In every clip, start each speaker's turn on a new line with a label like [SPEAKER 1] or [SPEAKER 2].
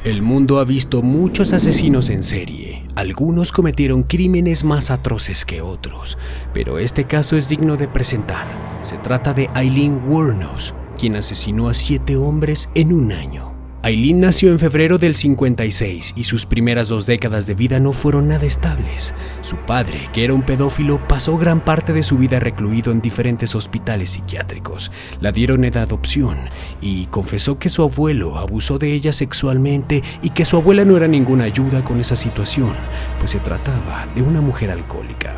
[SPEAKER 1] El mundo ha visto muchos asesinos en serie. Algunos cometieron crímenes más atroces que otros, pero este caso es digno de presentar. Se trata de Ayleen Wuornos, quien asesinó a 7 hombres en un año. Ayleen nació en febrero del 56 y sus primeras 2 décadas de vida no fueron nada estables. Su padre, que era un pedófilo, pasó gran parte de su vida recluido en diferentes hospitales psiquiátricos. La dieron en adopción y confesó que su abuelo abusó de ella sexualmente y que su abuela no era ninguna ayuda con esa situación, pues se trataba de una mujer alcohólica.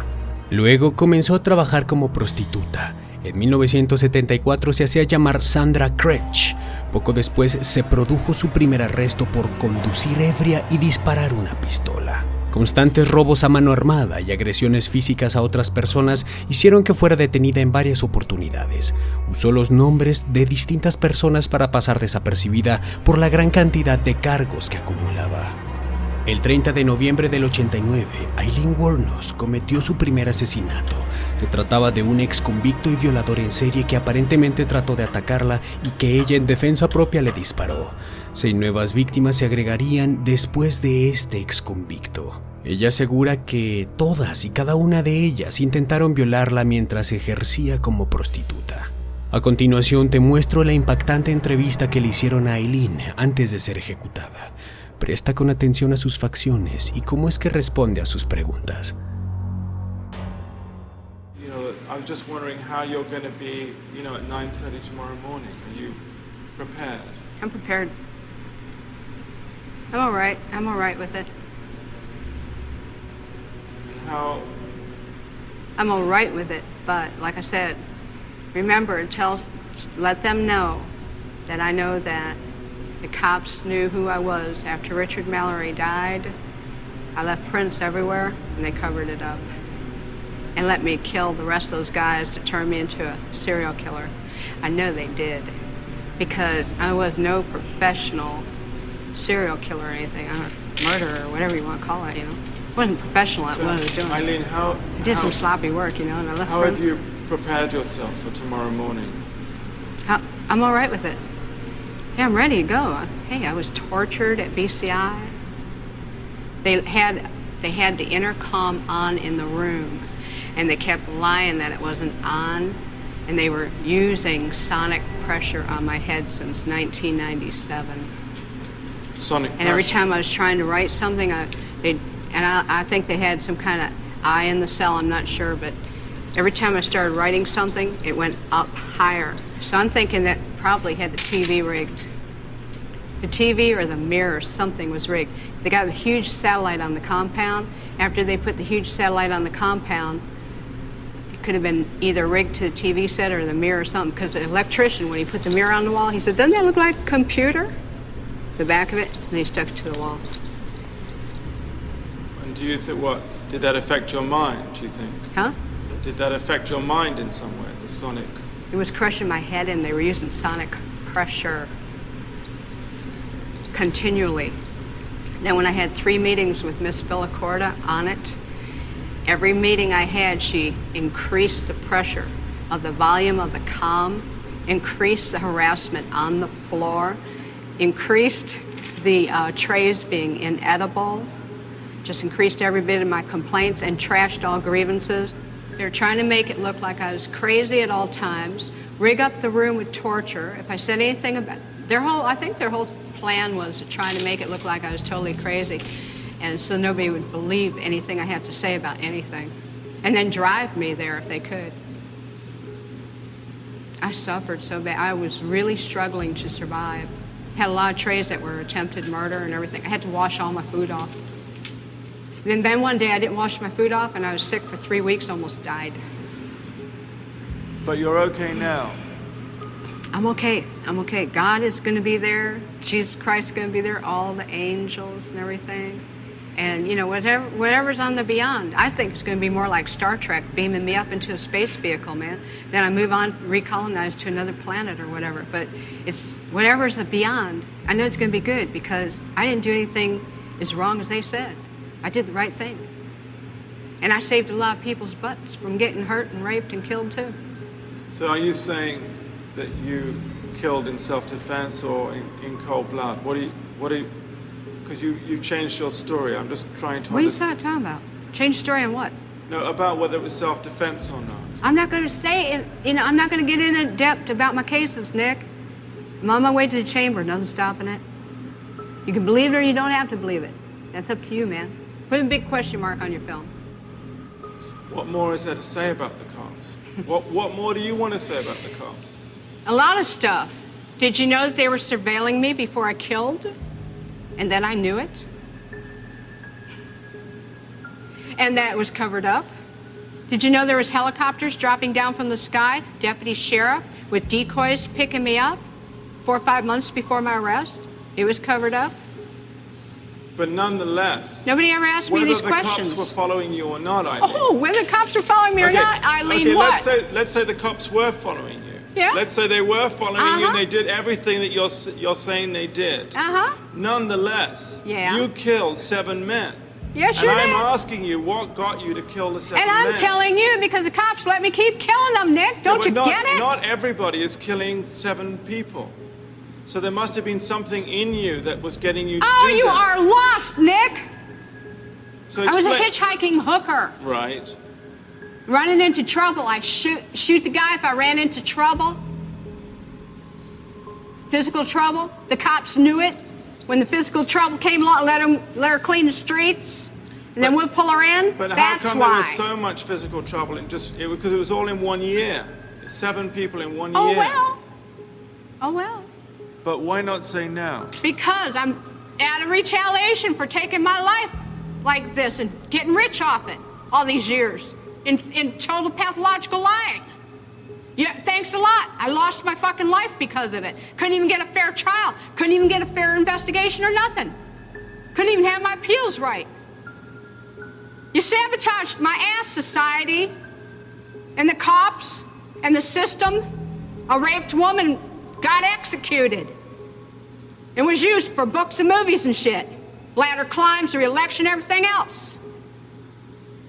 [SPEAKER 1] Luego comenzó a trabajar como prostituta. En 1974 se hacía llamar Sandra Kretsch. Poco después se produjo su primer arresto por conducir ebria y disparar una pistola. Constantes robos a mano armada y agresiones físicas a otras personas hicieron que fuera detenida en varias oportunidades. Usó los nombres de distintas personas para pasar desapercibida por la gran cantidad de cargos que acumulaba. El 30 de noviembre del 89, Ayleen Wuornos cometió su primer asesinato. Se trataba de un ex convicto y violador en serie que aparentemente trató de atacarla y que ella en defensa propia le disparó. 6 nuevas víctimas se agregarían después de este ex convicto. Ella asegura que todas y cada una de ellas intentaron violarla mientras ejercía como prostituta. A continuación te muestro la impactante entrevista que le hicieron a Ayleen antes de ser ejecutada. Presta con atención a sus facciones y cómo es que responde a sus preguntas.
[SPEAKER 2] I was just wondering how you're going to be, at 9:30 tomorrow morning. Are you prepared?
[SPEAKER 3] I'm prepared. I'm all right. I'm all right with it.
[SPEAKER 2] And how?
[SPEAKER 3] I'm all right with it, but like I said, remember, let them know that I know that the cops knew who I was. After Richard Mallory died, I left prints everywhere, and they covered it up. And let me kill the rest of those guys to turn me into a serial killer. I know they did, because I was no professional serial killer or anything, murderer or whatever you want to call it, I wasn't professional at what I was doing.
[SPEAKER 2] Ayleen,
[SPEAKER 3] I did some sloppy work, and I left
[SPEAKER 2] How
[SPEAKER 3] prints.
[SPEAKER 2] have you prepared yourself for tomorrow morning?
[SPEAKER 3] I'm all right with it. Yeah, I'm ready to go. Hey, I was tortured at BCI. They had the intercom on in the room, and they kept lying that it wasn't on, and they were using sonic pressure on my head since 1997.
[SPEAKER 2] Sonic pressure?
[SPEAKER 3] And every time I was trying to write something, I think they had some kind of eye in the cell, I'm not sure, but every time I started writing something, it went up higher. So I'm thinking that probably had the TV rigged. The TV or the mirror, something was rigged. They got a huge satellite on the compound. After they put the huge satellite on the compound, it could have been either rigged to the TV set or the mirror or something, because the electrician, when he put the mirror on the wall, he said, "Doesn't that look like a computer?" The back of it, and he stuck it to the wall.
[SPEAKER 2] And do you think, did that affect your mind, do you think?
[SPEAKER 3] Huh?
[SPEAKER 2] Did that affect your mind in some way, the sonic?
[SPEAKER 3] It was crushing my head, and they were using sonic pressure continually. Then when I had 3 meetings with Miss Villacorta on it, every meeting I had, she increased the pressure of the volume of the comm, increased the harassment on the floor, increased the trays being inedible, just increased every bit of my complaints and trashed all grievances. They're trying to make it look like I was crazy at all times, rig up the room with torture. If I said anything about I think their whole plan was trying to make it look like I was totally crazy, and so nobody would believe anything I had to say about anything, and then drive me there if they could. I suffered so bad. I was really struggling to survive. Had a lot of trays that were attempted murder and everything. I had to wash all my food off. And then one day I didn't wash my food off, and I was sick for 3 weeks, almost died.
[SPEAKER 2] But you're okay now?
[SPEAKER 3] I'm okay. I'm okay. God is going to be there. Jesus Christ is going to be there. All the angels and everything. And, whatever's on the beyond. I think it's going to be more like Star Trek, beaming me up into a space vehicle, man. Then I move on, recolonize to another planet or whatever. But it's whatever's the beyond. I know it's going to be good, because I didn't do anything as wrong as they said. I did the right thing. And I saved a lot of people's butts from getting hurt and raped and killed too.
[SPEAKER 2] So are you saying that you killed in self-defense or in cold blood? What because you've changed your story. I'm just trying to
[SPEAKER 3] What are you
[SPEAKER 2] understand.
[SPEAKER 3] talking about? Change story on what?
[SPEAKER 2] No, about whether it was self-defense or not.
[SPEAKER 3] I'm not going to say it. I'm not going to get into depth about my cases, Nick. I'm on my way to the chamber. Nothing stopping it. You can believe it or you don't have to believe it. That's up to you, man. Put a big question mark on your film.
[SPEAKER 2] What more is there to say about the cops? What more do you want to say about the cops?
[SPEAKER 3] A lot of stuff. Did you know that they were surveilling me before I killed? And then I knew it? And that it was covered up? Did you know there was helicopters dropping down from the sky, deputy sheriff, with decoys picking me up 4 or 5 months before my arrest? It was covered up?
[SPEAKER 2] But nonetheless,
[SPEAKER 3] Nobody ever asked me these questions.
[SPEAKER 2] Whether the cops were following you or not, Ayleen.
[SPEAKER 3] Oh, whether the cops were following me or not, Ayleen,
[SPEAKER 2] okay,
[SPEAKER 3] what?
[SPEAKER 2] let's say the cops were following you.
[SPEAKER 3] Yeah.
[SPEAKER 2] Let's say they were following you and they did everything that you're saying they did.
[SPEAKER 3] Uh-huh.
[SPEAKER 2] Nonetheless,
[SPEAKER 3] Yeah.
[SPEAKER 2] you killed 7 men.
[SPEAKER 3] Yeah, sure
[SPEAKER 2] And I'm
[SPEAKER 3] did.
[SPEAKER 2] asking you, what got you to kill the 7
[SPEAKER 3] And
[SPEAKER 2] men?
[SPEAKER 3] I'm telling you because the cops let me keep killing them, Nick. Don't you get it?
[SPEAKER 2] Not everybody is killing 7 people. So there must have been something in you that was getting you to do
[SPEAKER 3] Oh,
[SPEAKER 2] that.
[SPEAKER 3] you are lost, Nick.
[SPEAKER 2] So
[SPEAKER 3] I was a
[SPEAKER 2] explain-
[SPEAKER 3] hitchhiking hooker.
[SPEAKER 2] Right.
[SPEAKER 3] Running into trouble, I shoot the guy if I ran into trouble. Physical trouble. The cops knew it. When the physical trouble came along, let her clean the streets, and then we'll pull her in.
[SPEAKER 2] But how
[SPEAKER 3] That's
[SPEAKER 2] come
[SPEAKER 3] why.
[SPEAKER 2] there was so much physical trouble in because it was all in 1 year? 7 people in 1
[SPEAKER 3] Oh
[SPEAKER 2] year.
[SPEAKER 3] well. Oh well.
[SPEAKER 2] But why not say no?
[SPEAKER 3] Because I'm out of retaliation for taking my life like this and getting rich off it all these years in total pathological lying. Yeah, thanks a lot. I lost my fucking life because of it. Couldn't even get a fair trial. Couldn't even get a fair investigation or nothing. Couldn't even have my appeals right. You sabotaged my ass, society, and the cops, and the system. A raped woman got executed and was used for books and movies and shit. Ladder climbs, the election, everything else.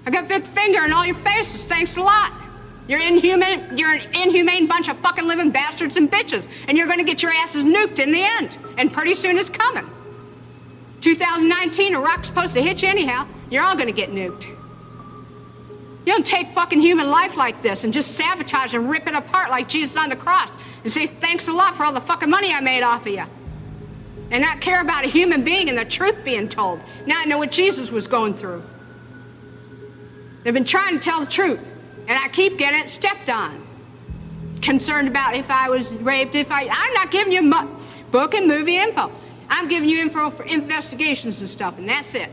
[SPEAKER 3] I got a big finger in all your faces. Thanks a lot. You're an inhumane bunch of fucking living bastards and bitches, and you're gonna get your asses nuked in the end, and pretty soon it's coming. 2019, a rock's supposed to hit you anyhow. You're all gonna get nuked. You don't take fucking human life like this and just sabotage and rip it apart like Jesus on the cross and say thanks a lot for all the fucking money I made off of you. And not care about a human being and the truth being told. Now I know what Jesus was going through. They've been trying to tell the truth, and I keep getting it stepped on. Concerned about if I was raped, I'm not giving you book and movie info. I'm giving you info for investigations and stuff, and that's it.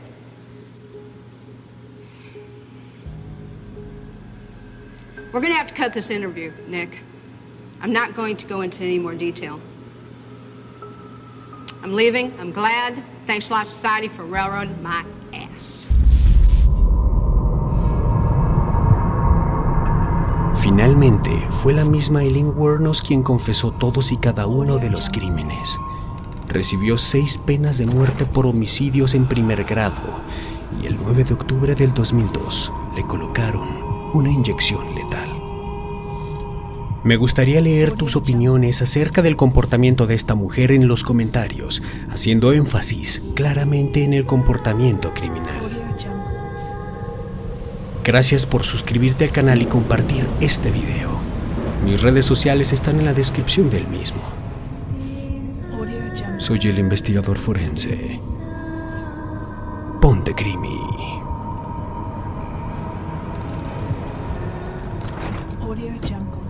[SPEAKER 3] We're gonna have to cut this interview, Nick. I'm not going to go into any more detail. I'm leaving. I'm glad. Thanks a lot, society, for railroading my ass.
[SPEAKER 1] Finalmente, fue la misma Ayleen Wuornos quien confesó todos y cada uno de los crímenes. Recibió 6 penas de muerte por homicidios en primer grado y el 9 de octubre del 2002 le colocaron una inyección letal. Me gustaría leer tus opiniones acerca del comportamiento de esta mujer en los comentarios, haciendo énfasis claramente en el comportamiento criminal. Gracias por suscribirte al canal y compartir este video. Mis redes sociales están en la descripción del mismo. Soy el investigador forense. Ponte Crimi.
[SPEAKER 4] Audio Jungle.